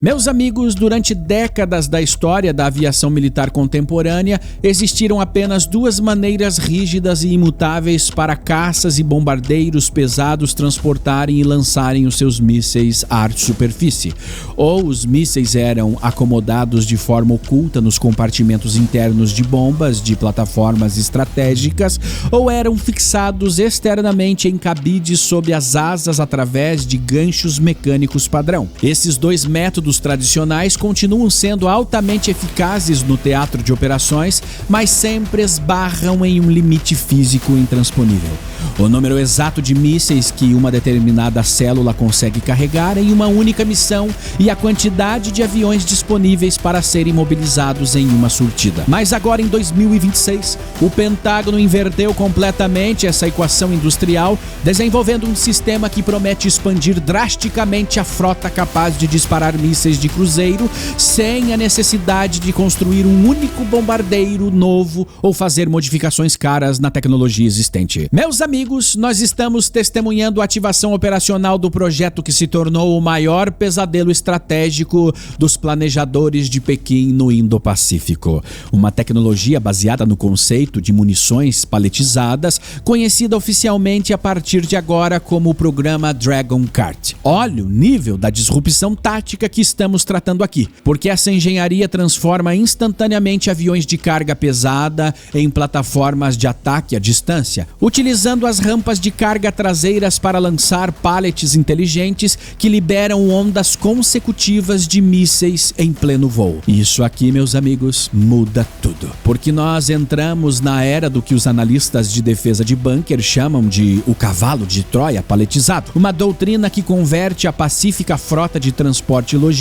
Meus amigos, durante décadas da história da aviação militar contemporânea, existiram apenas duas maneiras rígidas e imutáveis para caças e bombardeiros pesados transportarem e lançarem os seus mísseis ar-superfície. Ou os mísseis eram acomodados de forma oculta nos compartimentos internos de bombas de plataformas estratégicas, ou eram fixados externamente em cabides sob as asas através de ganchos mecânicos padrão. Esses dois métodos tradicionais continuam sendo altamente eficazes no teatro de operações, mas sempre esbarram em um limite físico intransponível. O número exato de mísseis que uma determinada célula consegue carregar em uma única missão e a quantidade de aviões disponíveis para serem mobilizados em uma surtida. Mas agora em 2026, o Pentágono inverteu completamente essa equação industrial, desenvolvendo um sistema que promete expandir drasticamente a frota capaz de disparar mísseis de cruzeiro sem a necessidade de construir um único bombardeiro novo ou fazer modificações caras na tecnologia existente. Meus amigos, nós estamos testemunhando a ativação operacional do projeto que se tornou o maior pesadelo estratégico dos planejadores de Pequim no Indo-Pacífico. Uma tecnologia baseada no conceito de munições paletizadas, conhecida oficialmente a partir de agora como o programa Dragon Kart. Olha o nível da disrupção tática que estamos tratando aqui, porque essa engenharia transforma instantaneamente aviões de carga pesada em plataformas de ataque à distância, utilizando as rampas de carga traseiras para lançar pallets inteligentes que liberam ondas consecutivas de mísseis em pleno voo. Isso aqui, meus amigos, muda tudo, porque nós entramos na era do que os analistas de defesa de bunker chamam de o cavalo de Troia paletizado, uma doutrina que converte a pacífica frota de transporte logístico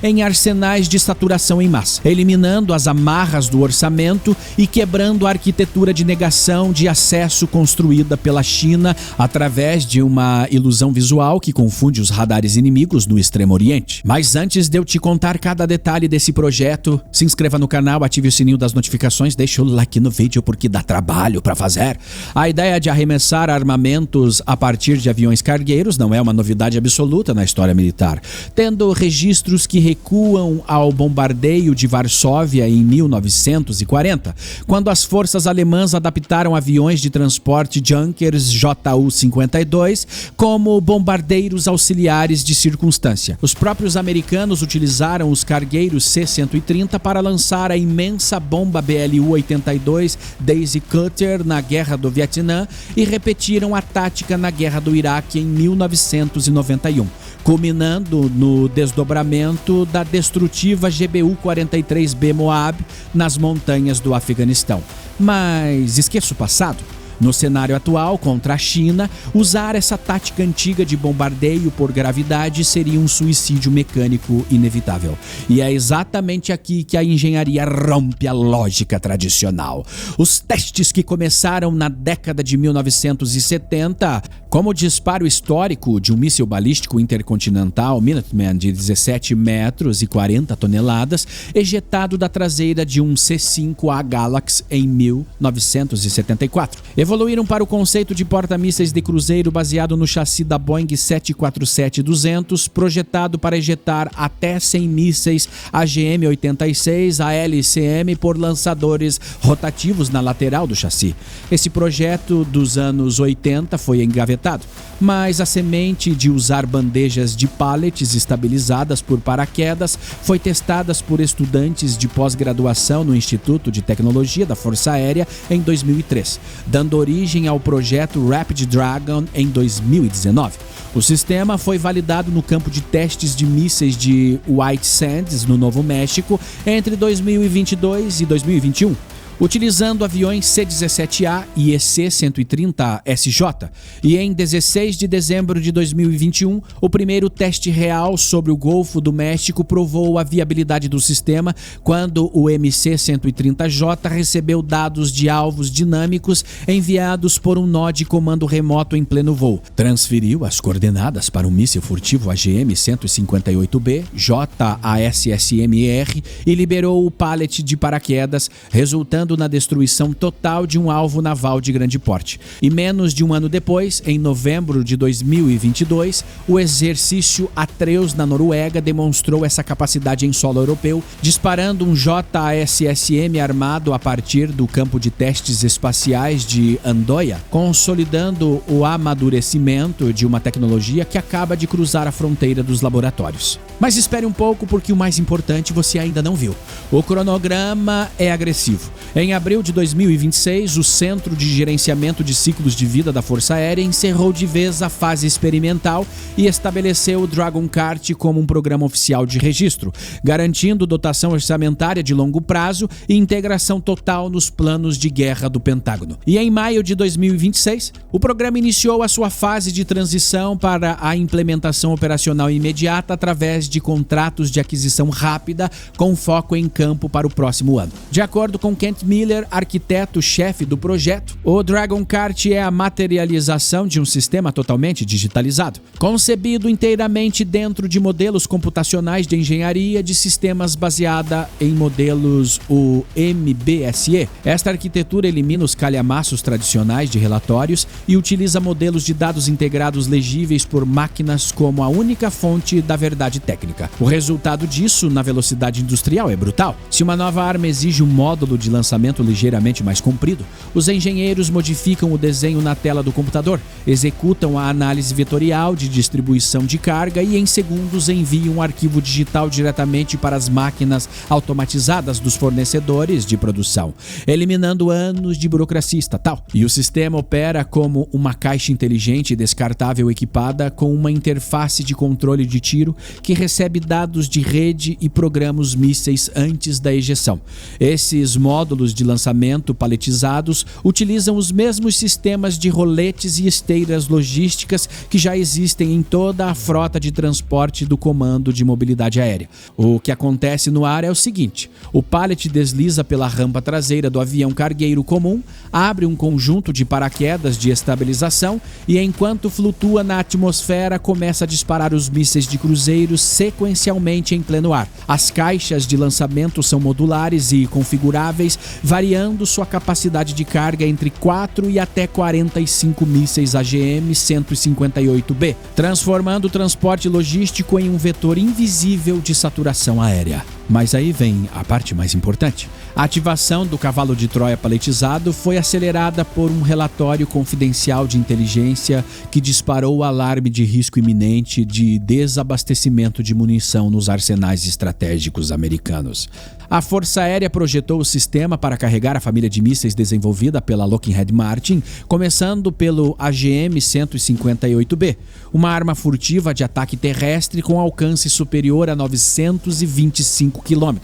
em arsenais de saturação em massa, eliminando as amarras do orçamento e quebrando a arquitetura de negação de acesso construída pela China através de uma ilusão visual que confunde os radares inimigos no Extremo Oriente. Mas antes de eu te contar cada detalhe desse projeto, se inscreva no canal, ative o sininho das notificações, deixa o like no vídeo porque dá trabalho para fazer. A ideia de arremessar armamentos a partir de aviões cargueiros não é uma novidade absoluta na história militar, tendo registros que recuam ao bombardeio de Varsóvia em 1940, quando as forças alemãs adaptaram aviões de transporte Junkers Ju-52 como bombardeiros auxiliares de circunstância. Os próprios americanos utilizaram os cargueiros C-130 para lançar a imensa bomba BLU-82 Daisy Cutter na Guerra do Vietnã e repetiram a tática na Guerra do Iraque em 1991. Culminando no desdobramento da destrutiva GBU-43B Moab nas montanhas do Afeganistão. Mas esqueça o passado. No cenário atual, contra a China, usar essa tática antiga de bombardeio por gravidade seria um suicídio mecânico inevitável. E é exatamente aqui que a engenharia rompe a lógica tradicional. Os testes que começaram na década de 1970, como o disparo histórico de um míssil balístico intercontinental Minuteman de 17 metros e 40 toneladas, ejetado da traseira de um C-5A Galaxy em 1974. Evoluíram para o conceito de porta-mísseis de cruzeiro baseado no chassi da Boeing 747-200, projetado para ejetar até 100 mísseis AGM-86 a LCM por lançadores rotativos na lateral do chassi. Esse projeto dos anos 80 foi engavetado, mas a semente de usar bandejas de pallets estabilizadas por paraquedas foi testada por estudantes de pós-graduação no Instituto de Tecnologia da Força Aérea em 2003, dando origem ao projeto Rapid Dragon em 2019. O sistema foi validado no campo de testes de mísseis de White Sands, no Novo México, entre 2022 e 2021. Utilizando aviões C-17A e EC-130SJ. E em 16 de dezembro de 2021, o primeiro teste real sobre o Golfo do México provou a viabilidade do sistema quando o MC-130J recebeu dados de alvos dinâmicos enviados por um nó de comando remoto em pleno voo. Transferiu as coordenadas para um míssil furtivo AGM-158B, JASSMR, e liberou o pallet de paraquedas, resultando culminando na destruição total de um alvo naval de grande porte. E menos de um ano depois, em novembro de 2022, o exercício Atreus na Noruega demonstrou essa capacidade em solo europeu, disparando um JASSM armado a partir do campo de testes espaciais de Andøya, consolidando o amadurecimento de uma tecnologia que acaba de cruzar a fronteira dos laboratórios. Mas espere um pouco, porque o mais importante você ainda não viu. O cronograma é agressivo. Em abril de 2026, o Centro de Gerenciamento de Ciclos de Vida da Força Aérea encerrou de vez a fase experimental e estabeleceu o Dragon Kart como um programa oficial de registro, garantindo dotação orçamentária de longo prazo e integração total nos planos de guerra do Pentágono. E em maio de 2026, o programa iniciou a sua fase de transição para a implementação operacional imediata através de contratos de aquisição rápida com foco em campo para o próximo ano. De acordo com Kent Miller, arquiteto-chefe do projeto, o Dragon Kart é a materialização de um sistema totalmente digitalizado, concebido inteiramente dentro de modelos computacionais de engenharia de sistemas baseada em modelos o MBSE. Esta arquitetura elimina os calhamaços tradicionais de relatórios e utiliza modelos de dados integrados legíveis por máquinas como a única fonte da verdade técnica. O resultado disso na velocidade industrial é brutal. Se uma nova arma exige um módulo de lançamento ligeiramente mais comprido, os engenheiros modificam o desenho na tela do computador, executam a análise vetorial de distribuição de carga e em segundos enviam um arquivo digital diretamente para as máquinas automatizadas dos fornecedores de produção, eliminando anos de burocracia estatal. E o sistema opera como uma caixa inteligente e descartável equipada com uma interface de controle de tiro que recebe dados de rede e programa os mísseis antes da ejeção. Esses módulos de lançamento paletizados utilizam os mesmos sistemas de roletes e esteiras logísticas que já existem em toda a frota de transporte do Comando de Mobilidade Aérea. O que acontece no ar é o seguinte: o pallet desliza pela rampa traseira do avião cargueiro comum, abre um conjunto de paraquedas de estabilização e, enquanto flutua na atmosfera, começa a disparar os mísseis de cruzeiros sequencialmente em pleno ar. As caixas de lançamento são modulares e configuráveis, variando sua capacidade de carga entre 4 e até 45 mísseis AGM-158B, transformando o transporte logístico em um vetor invisível de saturação aérea. Mas aí vem a parte mais importante. A ativação do cavalo de Troia paletizado foi acelerada por um relatório confidencial de inteligência que disparou o alarme de risco iminente de desabastecimento de munição nos arsenais estratégicos americanos. A Força Aérea projetou o sistema para carregar a família de mísseis desenvolvida pela Lockheed Martin, começando pelo AGM-158B, uma arma furtiva de ataque terrestre com alcance superior a 925 km,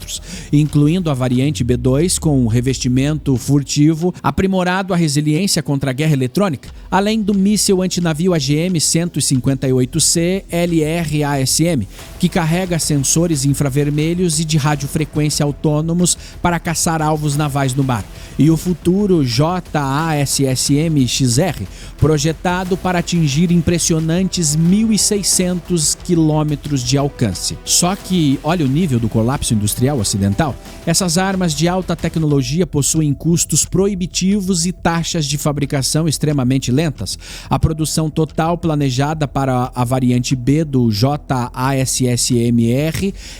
incluindo a variante B2 com revestimento furtivo aprimorado à resiliência contra a guerra eletrônica, além do míssil antinavio AGM-158C LRASM, que carrega sensores infravermelhos e de radiofrequência autônomos para caçar alvos navais no mar, e o futuro JASSM-XR, projetado para atingir impressionantes 1.600 quilômetros de alcance. Só que olha o nível do colapso industrial ocidental. Essas armas de alta tecnologia possuem custos proibitivos e taxas de fabricação extremamente lentas. A produção total planejada para a variante B do JASSM-R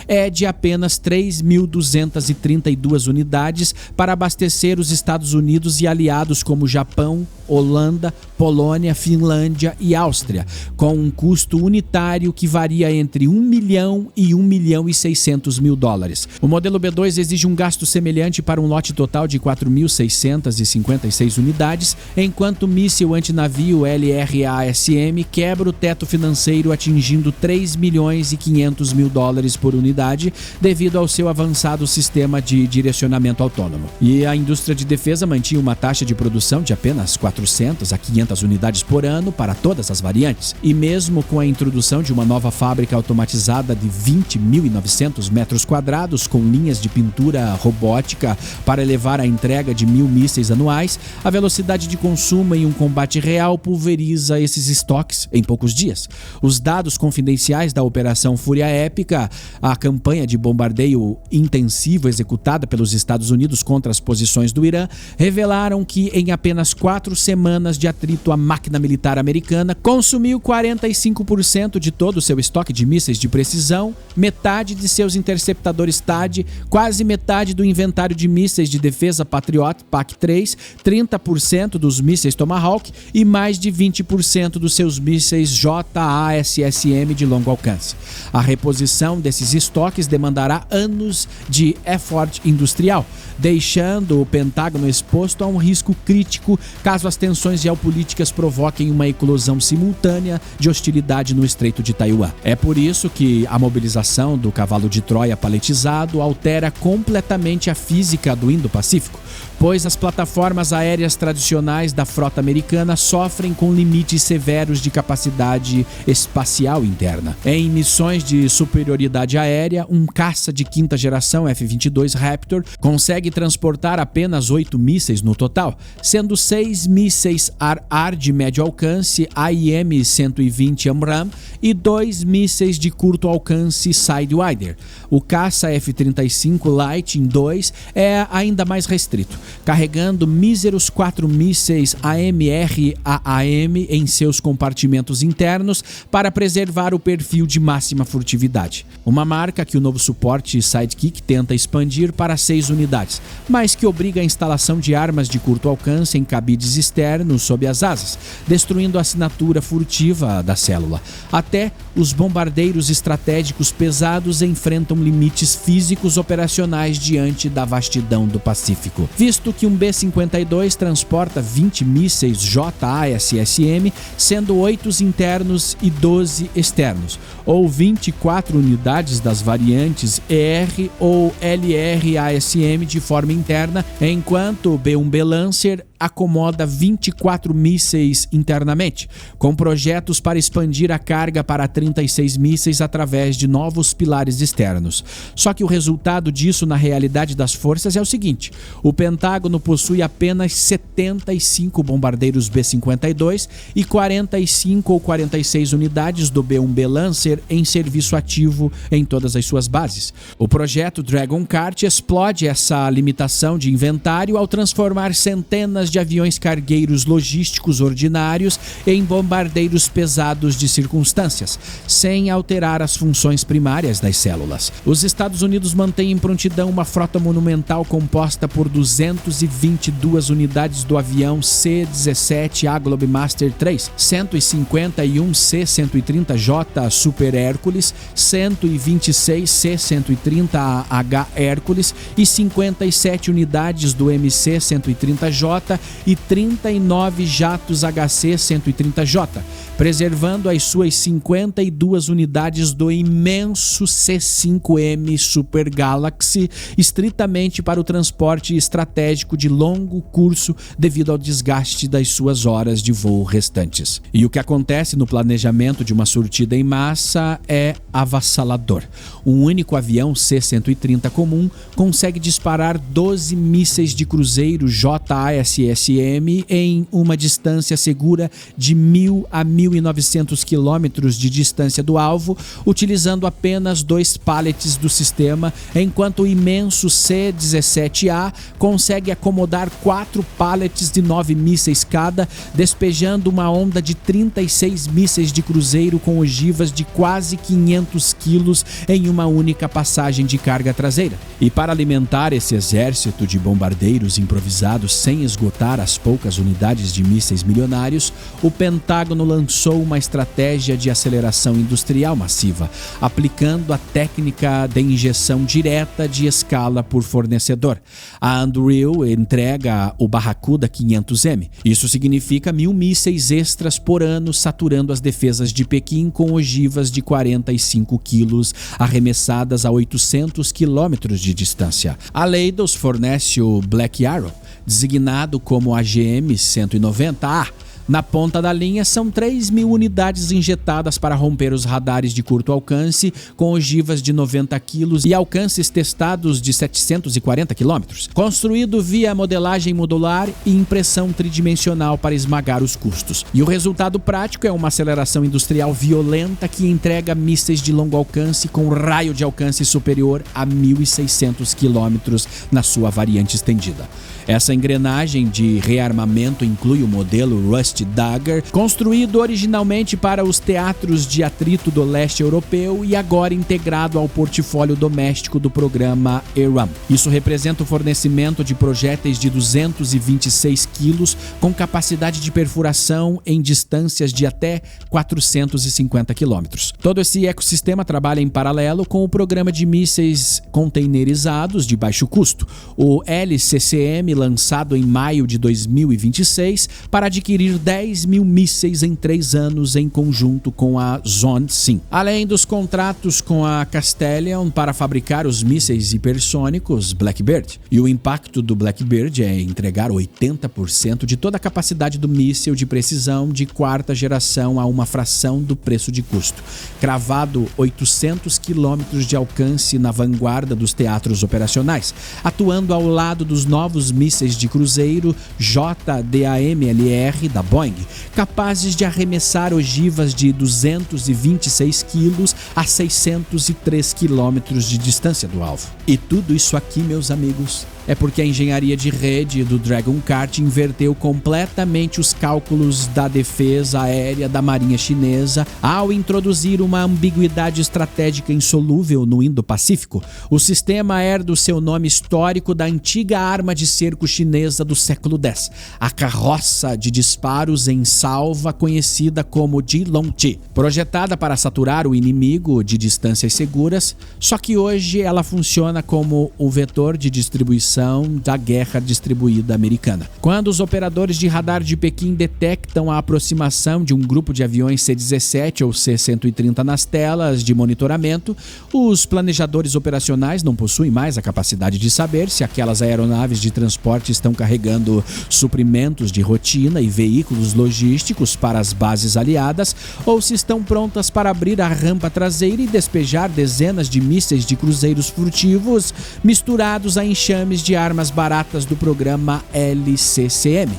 é de apenas 3.232 unidades para abastecer os Estados Unidos e aliados como Japão, Holanda, Polônia, Finlândia e Áustria, com um custo unitário que varia entre 1 milhão e 1 milhão e 600 mil dólares. O modelo B2 exige um gasto semelhante para um lote total de 4.656 unidades, enquanto o míssil antinavio LRASM quebra o teto financeiro atingindo 3 milhões e 500 mil dólares por unidade devido ao seu avançado sistema de direcionamento autônomo. E a indústria de defesa mantinha uma taxa de produção de apenas 400 a 500 unidades por ano para todas as variantes. E mesmo com a introdução de uma nova fábrica automatizada de 20.900 metros quadrados, quadrados com linhas de pintura robótica para elevar a entrega de 1.000 mísseis anuais, a velocidade de consumo em um combate real pulveriza esses estoques em poucos dias. Os dados confidenciais da Operação Fúria Épica, a campanha de bombardeio intensivo executada pelos Estados Unidos contra as posições do Irã, revelaram que em apenas 4 semanas de atrito, a máquina militar americana consumiu 45% de todo o seu estoque de mísseis de precisão, metade de seus interceptadores THAAD, quase metade do inventário de mísseis de defesa Patriot PAC-3, 30% dos mísseis Tomahawk e mais de 20% dos seus mísseis JASSM de longo alcance. A reposição desses estoques demandará anos de effort industrial, deixando o Pentágono exposto a um risco crítico caso as tensões geopolíticas provoquem uma eclosão simultânea de hostilidade no Estreito de Taiwan. É por isso que a mobilização do cavalo de Troia paletizado altera completamente a física do Indo-Pacífico, pois as plataformas aéreas tradicionais da frota americana sofrem com limites severos de capacidade espacial interna. Em missões de superioridade aérea, um caça de quinta geração F-22 Raptor consegue transportar apenas 8 mísseis no total, sendo 6 mísseis AR de médio alcance AIM-120 AMRAAM e 2 mísseis de curto alcance Sidewinder. O caça F-35 Lightning II é ainda mais restrito, carregando míseros 4 mísseis AMRAAM em seus compartimentos internos para preservar o perfil de máxima furtividade. Uma marca que o novo suporte Sidekick tenta expandir para 6 unidades, mas que obriga a instalação de armas de curto alcance em cabides externos sob as asas, destruindo a assinatura furtiva da célula. Até os bombardeiros estratégicos pesados enfrentam limites físicos operacionais diante da vastidão do Pacífico, visto que um B-52 transporta 20 mísseis JASSM, sendo 8 internos e 12 externos, ou 24 unidades das variantes ER ou LRASM de forma interna, enquanto o B-1B Lancer acomoda 24 mísseis internamente, com projetos para expandir a carga para 36 mísseis através de novos pilares externos. Só que o resultado disso na realidade das forças é o seguinte: o Pentágono possui apenas 75 bombardeiros B-52 e 45 ou 46 unidades do B-1B Lancer em serviço ativo em todas as suas bases. O projeto Dragon Kart explode essa limitação de inventário ao transformar centenas de aviões cargueiros logísticos ordinários em bombardeiros pesados de circunstâncias, sem alterar as funções primárias das células. Os Estados Unidos mantêm em prontidão uma frota monumental composta por 222 unidades do avião C-17A Globemaster III, 151 C-130J Super Hércules, 126 C-130H Hércules e 57 unidades do MC-130J e 39 jatos HC-130J, preservando as suas 52 unidades do imenso C-5M Super Galaxy, estritamente para o transporte estratégico de longo curso devido ao desgaste das suas horas de voo restantes. E o que acontece no planejamento de uma sortida em massa é avassalador. Um único avião C-130 comum consegue disparar 12 mísseis de cruzeiro JASSM em uma distância segura de 1.000 a 1.900 quilômetros de distância do alvo, utilizando apenas 2 pallets do sistema, enquanto o imenso C-17A consegue acomodar 4 pallets de 9 mísseis cada, despejando uma onda de 36 mísseis de cruzeiro com ogivas de quase 500 quilos em uma única passagem de carga traseira. E para alimentar esse exército de bombardeiros improvisados sem esgotar as poucas unidades de mísseis milionários, o Pentágono lançou uma estratégia de aceleração industrial massiva, aplicando a técnica de injeção direta de escala por fornecedor. A Anduril entrega o Barracuda 500M. Isso significa 1.000 mísseis extras por ano, saturando as defesas de Pequim com ogivas de 45 quilos arremessadas a 800 quilômetros de distância. A Leidos fornece o Black Arrow, designado como AGM-190A, Na ponta da linha são 3.000 unidades injetadas para romper os radares de curto alcance com ogivas de 90 kg e alcances testados de 740 km. Construído via modelagem modular e impressão tridimensional para esmagar os custos. E o resultado prático é uma aceleração industrial violenta que entrega mísseis de longo alcance com raio de alcance superior a 1.600 km na sua variante estendida. Essa engrenagem de rearmamento inclui o modelo Rust Dagger, construído originalmente para os teatros de atrito do leste europeu e agora integrado ao portfólio doméstico do programa ERAM. Isso representa o fornecimento de projéteis de 226 quilos com capacidade de perfuração em distâncias de até 450 quilômetros. Todo esse ecossistema trabalha em paralelo com o programa de mísseis containerizados de baixo custo, o LCCM, lançado em maio de 2026 para adquirir 10.000 mísseis em 3 anos em conjunto com a Zone Sim. Além dos contratos com a Castelion para fabricar os mísseis hipersônicos Blackbird. E o impacto do Blackbird é entregar 80% de toda a capacidade do míssil de precisão de 4ª geração a uma fração do preço de custo. Cravado 800 quilômetros de alcance na vanguarda dos teatros operacionais, atuando ao lado dos novos mísseis de cruzeiro JDAMLR da Boeing, capazes de arremessar ogivas de 226 quilos a 603 quilômetros de distância do alvo. E tudo isso aqui, meus amigos, é porque a engenharia de rede do Dragon Kart inverteu completamente os cálculos da defesa aérea da Marinha Chinesa ao introduzir uma ambiguidade estratégica insolúvel no Indo-Pacífico. O sistema herda o seu nome histórico da antiga arma de cerco chinesa do século X, a carroça de disparos em salva conhecida como Jilongji, projetada para saturar o inimigo de distâncias seguras, só que hoje ela funciona como o vetor de distribuição da guerra distribuída americana. Quando os operadores de radar de Pequim detectam a aproximação de um grupo de aviões C-17 ou C-130 nas telas de monitoramento, os planejadores operacionais não possuem mais a capacidade de saber se aquelas aeronaves de transporte estão carregando suprimentos de rotina e veículos logísticos para as bases aliadas ou se estão prontas para abrir a rampa traseira e despejar dezenas de mísseis de cruzeiros furtivos misturados a enxames de armas baratas do programa LCCM.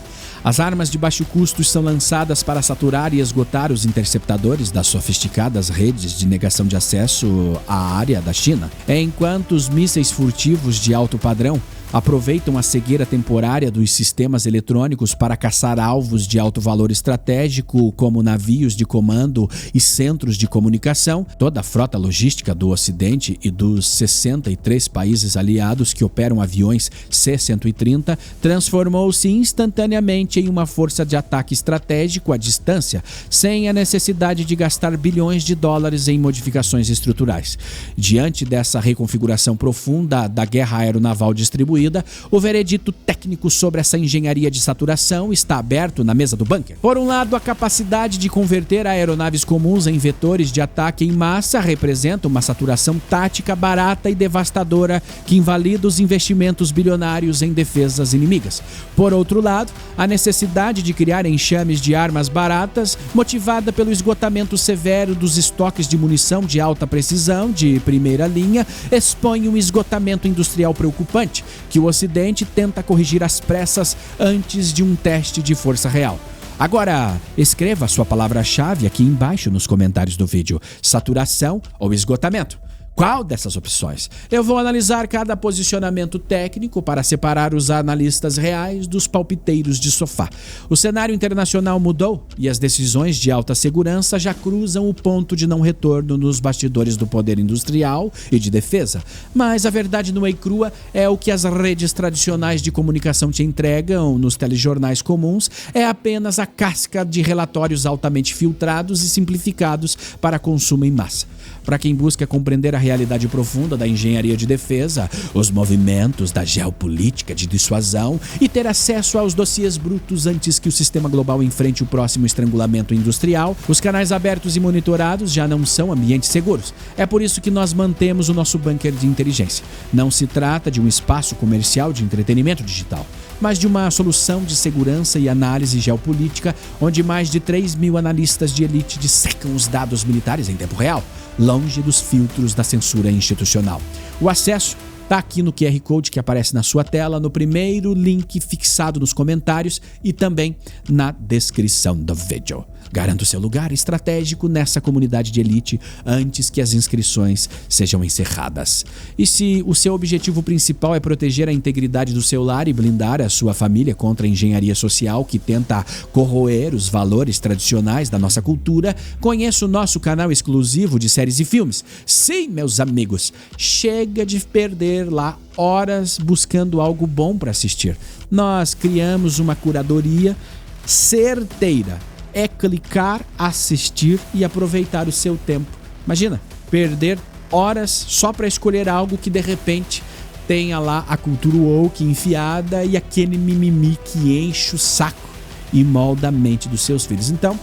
As armas de baixo custo são lançadas para saturar e esgotar os interceptadores das sofisticadas redes de negação de acesso à área da China, enquanto os mísseis furtivos de alto padrão aproveitam a cegueira temporária dos sistemas eletrônicos para caçar alvos de alto valor estratégico, como navios de comando e centros de comunicação. Toda a frota logística do Ocidente e dos 63 países aliados que operam aviões C-130 transformou-se instantaneamente em uma força de ataque estratégico à distância, sem a necessidade de gastar bilhões de dólares em modificações estruturais. Diante dessa reconfiguração profunda da guerra aeronaval distribuída, o veredito técnico sobre essa engenharia de saturação está aberto na mesa do bunker. Por um lado, a capacidade de converter aeronaves comuns em vetores de ataque em massa representa uma saturação tática barata e devastadora que invalida os investimentos bilionários em defesas inimigas. Por outro lado, a necessidade de criar enxames de armas baratas, motivada pelo esgotamento severo dos estoques de munição de alta precisão de primeira linha, expõe um esgotamento industrial preocupante, que o Ocidente tenta corrigir às pressas antes de um teste de força real. Agora, escreva sua palavra-chave aqui embaixo nos comentários do vídeo: saturação ou esgotamento. Qual dessas opções? Eu vou analisar cada posicionamento técnico para separar os analistas reais dos palpiteiros de sofá. O cenário internacional mudou e as decisões de alta segurança já cruzam o ponto de não retorno nos bastidores do poder industrial e de defesa. Mas a verdade nua e crua é o que as redes tradicionais de comunicação te entregam nos telejornais comuns, é apenas a casca de relatórios altamente filtrados e simplificados para consumo em massa. Para quem busca compreender a realidade profunda da engenharia de defesa, os movimentos da geopolítica de dissuasão e ter acesso aos dossiês brutos antes que o sistema global enfrente o próximo estrangulamento industrial, os canais abertos e monitorados já não são ambientes seguros. É por isso que nós mantemos o nosso bunker de inteligência. Não se trata de um espaço comercial de entretenimento digital. mas de uma solução de segurança e análise geopolítica, onde mais de 3.000 analistas de elite dissecam os dados militares em tempo real, longe dos filtros da censura institucional. O acesso está aqui no QR Code que aparece na sua tela, no primeiro link fixado nos comentários e também na descrição do vídeo. Garanta o seu lugar estratégico nessa comunidade de elite antes que as inscrições sejam encerradas. E se o seu objetivo principal é proteger a integridade do seu lar e blindar a sua família contra a engenharia social que tenta corroer os valores tradicionais da nossa cultura, conheça o nosso canal exclusivo de séries e filmes. Sim, meus amigos, chega de perder lá horas buscando algo bom para assistir. Nós criamos uma curadoria certeira. É clicar, assistir e aproveitar o seu tempo. Imagina, perder horas só para escolher algo que de repente tenha lá a cultura woke enfiada e aquele mimimi que enche o saco e molda a mente dos seus filhos. Então,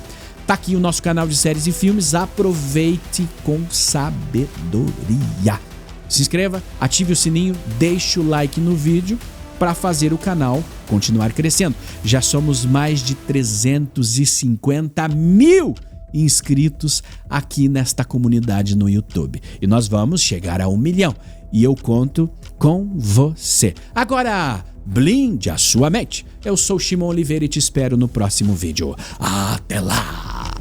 tá aqui o nosso canal de séries e filmes. Aproveite com sabedoria. Se inscreva, ative o sininho, deixe o like no vídeo para fazer o canal continuar crescendo. Já somos mais de 350.000 inscritos aqui nesta comunidade no YouTube. E nós vamos chegar a 1 milhão. E eu conto com você. Agora, blinde a sua mente. Eu sou Shimon Oliveira e te espero no próximo vídeo. Até lá!